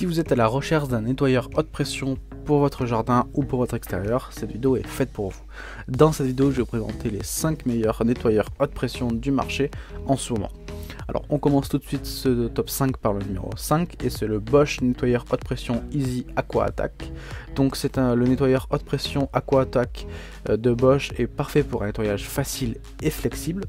Si vous êtes à la recherche d'un nettoyeur haute pression pour votre jardin ou pour votre extérieur, cette vidéo est faite pour vous. Dans cette vidéo, je vais vous présenter les 5 meilleurs nettoyeurs haute pression du marché en ce moment. Alors on commence tout de suite ce top 5 par le numéro 5 et c'est le Bosch nettoyeur haute pression Easy Aqua Attack. Donc c'est le nettoyeur haute pression Aqua Attack de Bosch est parfait pour un nettoyage facile et flexible.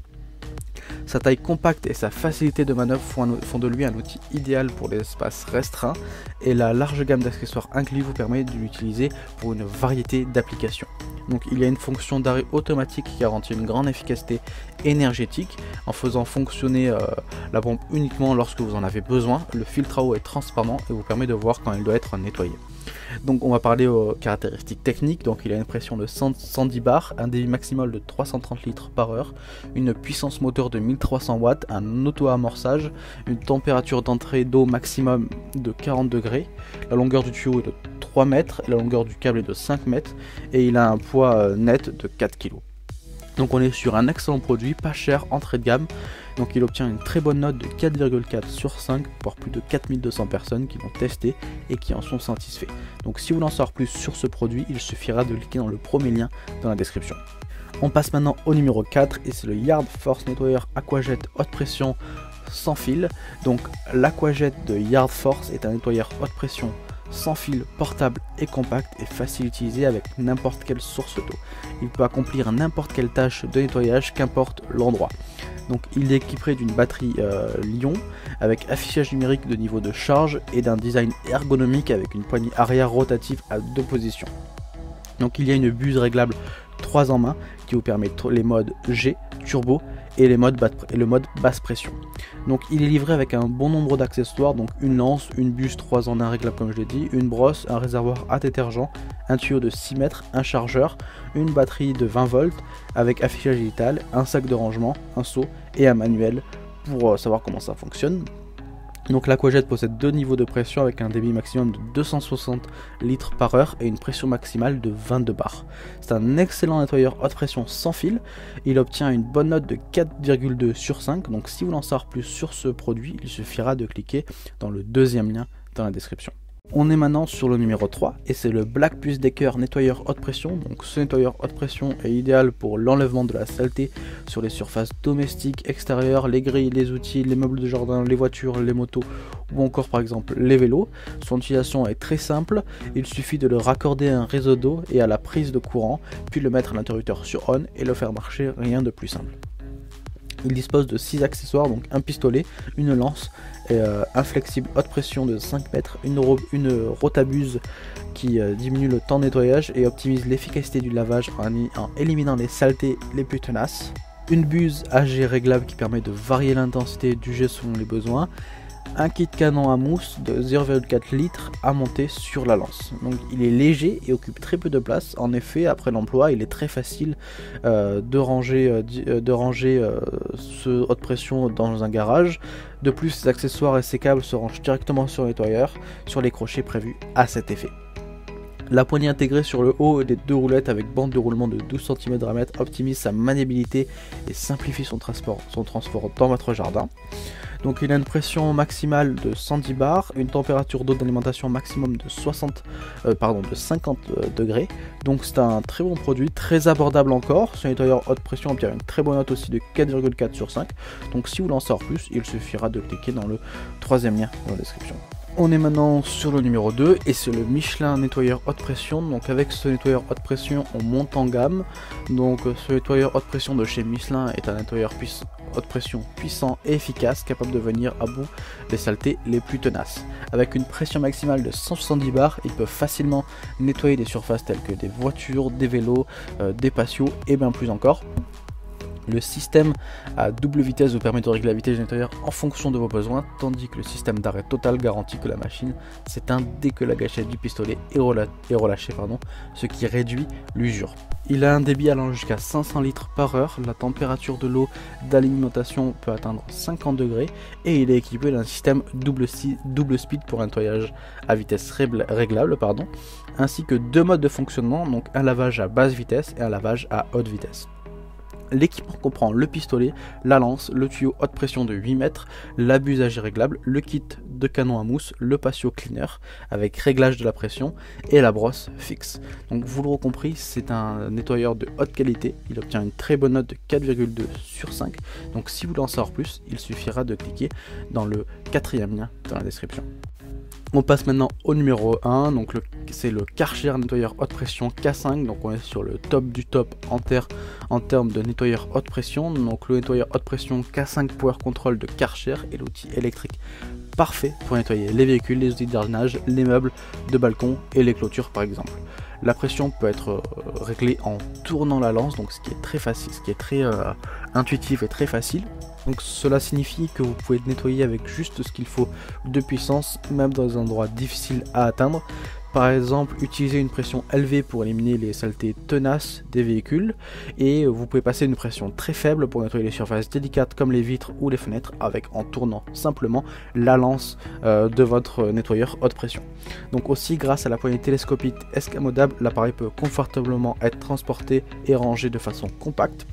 Sa taille compacte et sa facilité de manœuvre font de lui un outil idéal pour les espaces restreints et la large gamme d'accessoires inclus vous permet de l'utiliser pour une variété d'applications. Donc il y a une fonction d'arrêt automatique qui garantit une grande efficacité énergétique en faisant fonctionner la pompe uniquement lorsque vous en avez besoin. Le filtre à eau est transparent et vous permet de voir quand il doit être nettoyé. Donc on va parler aux caractéristiques techniques. Donc il a une pression de 110 bars, un débit maximal de 330 litres par heure, une puissance moteur de 1300 watts, un auto-amorçage, une température d'entrée d'eau maximum de 40 degrés, la longueur du tuyau est de 3 mètres et la longueur du câble est de 5 mètres et il a un poids net de 4 kg. Donc on est sur un excellent produit, pas cher, entrée de gamme. Donc il obtient une très bonne note de 4,4 sur 5 pour plus de 4200 personnes qui l'ont testé et qui en sont satisfaits. Donc si vous voulez en savoir plus sur ce produit, il suffira de cliquer dans le premier lien dans la description. On passe maintenant au numéro 4 et c'est le Yard Force nettoyeur Aquajet haute pression sans fil. Donc l'Aquajet de Yard Force est un nettoyeur haute pression sans fil, portable et compact et facile à utiliser avec n'importe quelle source d'eau. Il peut accomplir n'importe quelle tâche de nettoyage, qu'importe l'endroit. Donc il est équipé d'une batterie Lion avec affichage numérique de niveau de charge et d'un design ergonomique avec une poignée arrière rotative à 2 positions. Donc il y a une buse réglable 3 en 1 qui vous permet les modes G, turbo et le mode basse pression. Donc il est livré avec un bon nombre d'accessoires, donc une lance, une buse 3 en 1 réglable comme je l'ai dit, une brosse, un réservoir à détergent, un tuyau de 6 mètres, un chargeur, une batterie de 20 volts avec affichage digital, un sac de rangement, un seau et un manuel pour savoir comment ça fonctionne. Donc l'Aquajet possède 2 niveaux de pression avec un débit maximum de 260 litres par heure et une pression maximale de 22 bars. C'est un excellent nettoyeur haute pression sans fil. Il obtient une bonne note de 4,2 sur 5. Donc si vous voulez en savoir plus sur ce produit, il suffira de cliquer dans le deuxième lien dans la description. On est maintenant sur le numéro 3 et c'est le Black Puce Decker nettoyeur haute pression. Donc ce nettoyeur haute pression est idéal pour l'enlèvement de la saleté sur les surfaces domestiques, extérieures, les grilles, les outils, les meubles de jardin, les voitures, les motos ou encore par exemple les vélos. Son utilisation est très simple, il suffit de le raccorder à un réseau d'eau et à la prise de courant, puis le mettre à l'interrupteur sur on et le faire marcher, rien de plus simple. Il dispose de 6 accessoires, donc un pistolet, une lance, un flexible haute pression de 5 mètres, une rotabuse qui diminue le temps de nettoyage et optimise l'efficacité du lavage en éliminant les saletés les plus tenaces, une buse AG réglable qui permet de varier l'intensité du jet selon les besoins, un kit canon à mousse de 0,4 litres à monter sur la lance. Donc il est léger et occupe très peu de place. En effet, après l'emploi, il est très facile de ranger ce haute pression dans un garage. De plus, ses accessoires et ses câbles se rangent directement sur le nettoyeur, sur les crochets prévus à cet effet. La poignée intégrée sur le haut des 2 roulettes avec bande de roulement de 12 cm diamètre optimise sa maniabilité et simplifie son transport dans votre jardin. Donc il a une pression maximale de 110 bars, une température d'eau d'alimentation maximum de 50 degrés. Donc c'est un très bon produit, très abordable encore. Ce nettoyeur haute pression obtient une très bonne note aussi de 4,4 sur 5. Donc si vous voulez en savoir plus, il suffira de cliquer dans le troisième lien dans la description. On est maintenant sur le numéro 2 et c'est le Michelin nettoyeur haute pression. Donc avec ce nettoyeur haute pression on monte en gamme. Donc ce nettoyeur haute pression de chez Michelin est un nettoyeur haute pression puissant et efficace, capable de venir à bout des saletés les plus tenaces. Avec une pression maximale de 170 bars, il peut facilement nettoyer des surfaces telles que des voitures, des vélos, des patios et bien plus encore. Le système à double vitesse vous permet de régler la vitesse du nettoyeur en fonction de vos besoins, tandis que le système d'arrêt total garantit que la machine s'éteint dès que la gâchette du pistolet est relâchée, ce qui réduit l'usure. Il a un débit allant jusqu'à 500 litres par heure, la température de l'eau d'alimentation peut atteindre 50 degrés et il est équipé d'un système double speed pour un nettoyage à vitesse réglable, ainsi que 2 modes de fonctionnement, donc un lavage à basse vitesse et un lavage à haute vitesse. L'équipement comprend le pistolet, la lance, le tuyau haute pression de 8 mètres, la buse réglable, le kit de canon à mousse, le patio cleaner avec réglage de la pression et la brosse fixe. Donc vous l'aurez compris, c'est un nettoyeur de haute qualité, il obtient une très bonne note de 4,2 sur 5. Donc si vous voulez en savoir plus, il suffira de cliquer dans le 4e lien dans la description. On passe maintenant au numéro 1, donc c'est le Karcher nettoyeur haute pression K5, donc on est sur le top du top en termes de nettoyeur haute pression. Donc le nettoyeur haute pression K5 Power Control de Karcher est l'outil électrique parfait pour nettoyer les véhicules, les outils de jardinage, les meubles de balcon et les clôtures par exemple. La pression peut être réglée en tournant la lance, donc ce qui est très facile, ce qui est très intuitif et très facile. Donc cela signifie que vous pouvez nettoyer avec juste ce qu'il faut de puissance, même dans des endroits difficiles à atteindre. Par exemple, utiliser une pression élevée pour éliminer les saletés tenaces des véhicules, et vous pouvez passer une pression très faible pour nettoyer les surfaces délicates comme les vitres ou les fenêtres en tournant simplement la lance de votre nettoyeur haute pression. Donc aussi, grâce à la poignée télescopique escamodable, l'appareil peut confortablement être transporté et rangé de façon compacte.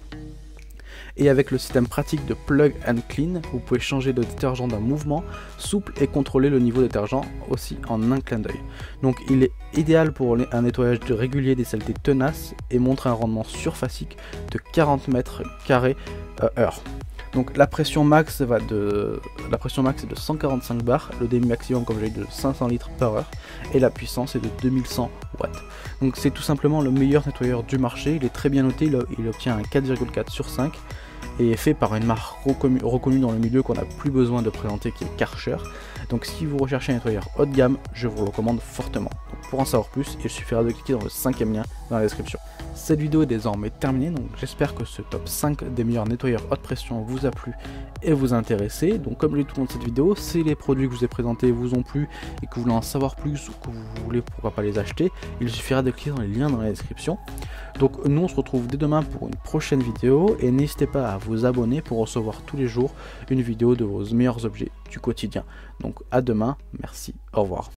Et avec le système pratique de Plug and Clean, vous pouvez changer de détergent d'un mouvement souple et contrôler le niveau de détergent aussi en un clin d'œil. Donc il est idéal pour un nettoyage régulier des saletés tenaces et montre un rendement surfacique de 40 mètres carrés heure. Donc la pression max est de 145 bars, le débit maximum comme j'ai dit de 500 litres par heure et la puissance est de 2100 watts. Donc c'est tout simplement le meilleur nettoyeur du marché, il est très bien noté, il obtient un 4,4 sur 5 et est fait par une marque reconnue dans le milieu qu'on n'a plus besoin de présenter, qui est Karcher. Donc si vous recherchez un nettoyeur haut de gamme, je vous le recommande fortement. Donc, pour en savoir plus, il suffira de cliquer dans le 5e lien dans la description. Cette vidéo est désormais terminée, donc j'espère que ce top 5 des meilleurs nettoyeurs haute pression vous a plu et vous a intéressé. Donc comme je l'ai dit tout au long de cette vidéo, si les produits que je vous ai présentés vous ont plu et que vous voulez en savoir plus ou que vous voulez pourquoi pas les acheter, il suffira de cliquer dans les liens dans la description. Donc nous on se retrouve dès demain pour une prochaine vidéo et n'hésitez pas à vous abonner pour recevoir tous les jours une vidéo de vos meilleurs objets du quotidien. Donc à demain, merci, au revoir.